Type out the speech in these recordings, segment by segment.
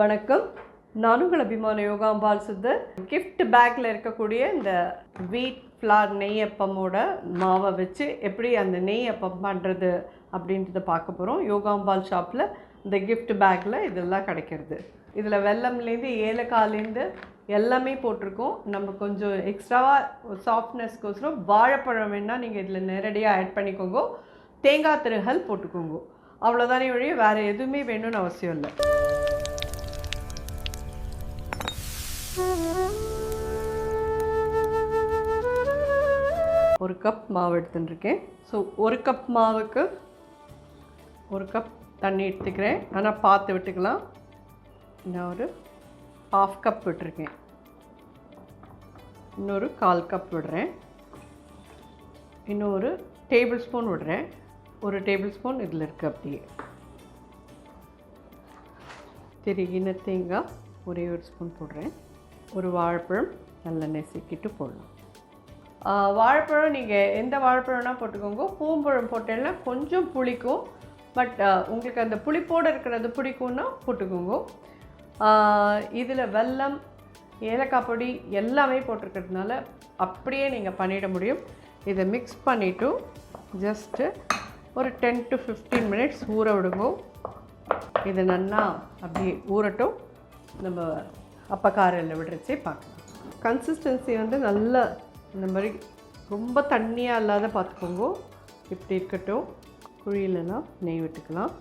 வணக்கம். நான் உங்கள் அபிமான யோகாம்பால் சுந்தர். கிஃப்ட் பேக்கில் இருக்கக்கூடிய இந்த வீட் ஃப்ளார் நெய் அப்பமோட மாவை வச்சு எப்படி அந்த நெய் அப்பம் பண்ணுறது அப்படின்றத பார்க்க போகிறோம். யோகாம்பால் ஷாப்பில் இந்த கிஃப்ட் பேக்கில் இதெல்லாம் கிடைக்கிறது. இதில் வெல்லம்லேருந்து ஏலக்காயிலேருந்து எல்லாமே போட்டிருக்கோம். நம்ம கொஞ்சம் எக்ஸ்ட்ராவாக சாஃப்ட்னஸ்க்கோசரம் வாழைப்பழம் வேணால் நீங்கள் இதில் நேரடியாக ஆட் பண்ணிக்கோங்க. தேங்காய் திருகல் போட்டுக்கோங்க. அவ்வளோதானே வழியே வேறு எதுவுமே வேணும்னு அவசியம் இல்லை. ஒரு கப் மாவு எடுத்துட்டுருக்கேன். ஸோ ஒரு கப் மாவுக்கு ஒரு கப் தண்ணி எடுத்துக்கிறேன். ஆனால் பார்த்து விட்டுக்கலாம். நான் ஒரு ½ கப் விட்டுருக்கேன். இன்னொரு 1/4 கப் விடுறேன். இன்னொரு டேபிள் ஸ்பூன் விடுறேன். ஒரு டேபிள் ஸ்பூன் இதில் இருக்குது. அப்படியே திருகின தேங்காய் ஒரே ஒரு ஸ்பூன் போடுறேன். ஒரு வாழைப்பழம் நல்லா நெசுக்கிட்டு போடலாம். வாழைப்பழம் நீங்கள் எந்த வாழைப்பழம்னா போட்டுக்கோங்க. பூம்பழம் போட்டேன்னா கொஞ்சம் புளிக்கும். பட் உங்களுக்கு அந்த புளிப்போடு இருக்கிறது பிடிக்கும்னா போட்டுக்கோங்க. இதில் வெல்லம், ஏலக்காய் பொடி எல்லாமே போட்டிருக்கிறதுனால அப்படியே நீங்கள் பண்ணிட முடியும். இதை மிக்ஸ் பண்ணிவிட்டு ஜஸ்ட்டு ஒரு 10 to 15 மினிட்ஸ் ஊற விடுங்க. இது நல்லா அப்படியே ஊறட்டும். நம்ம அப்பக்காரில் விடுறச்சே பார்க்கலாம். கன்சிஸ்டன்சி வந்து நல்லா இந்த மாதிரி ரொம்ப தண்ணியாக இல்லாத பார்த்துக்கோங்க. இப்படி இருக்கட்டும். குழியிலலாம் நெய் விட்டுக்கலாம்.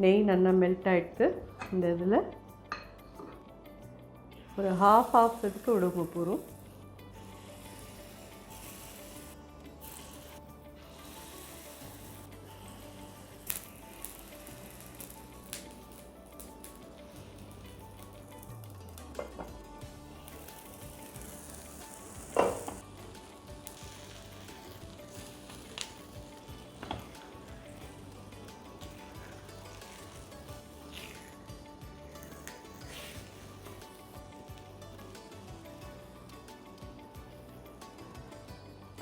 நெய் நல்லா மெல்ட் ஆகிடுது. இந்த இதில் ஒரு ஹாஃப் இதுக்கு விடுங்க போகிறோம்.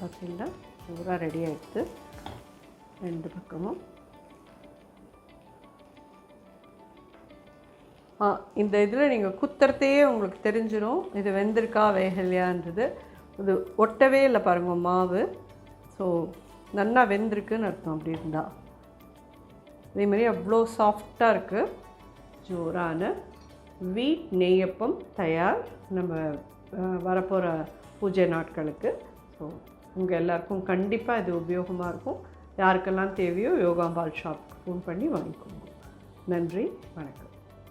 பார்த்தீங்கன்னா பூரா ரெடி ஆகிடுது. ரெண்டு பக்கமும் இந்த இதில் நீங்கள் குத்துறதையே உங்களுக்கு தெரிஞ்சிடும் இது வெந்திருக்கா வேகலையான்றது. இது ஒட்டவே இல்லை பாருங்கள் மாவு. ஸோ நல்லா வெந்திருக்குன்னு அர்த்தம். அப்படி இருந்தால் அதேமாதிரி அவ்வளோ சாஃப்டாக இருக்குது. ஜோரான வீட் நெய்யப்பம் தயார் நம்ம வரப்போகிற பூஜை நாட்களுக்கு. ஸோ உங்கள் எல்லாருக்கும் கண்டிப்பாக இது உபயோகமாக இருக்கும். யாருக்கெல்லாம் தேவையோ யோகாம்பால் ஷாப்புக்கு ஃபோன் பண்ணி வாங்கிக்கோங்க. நன்றி, வணக்கம்.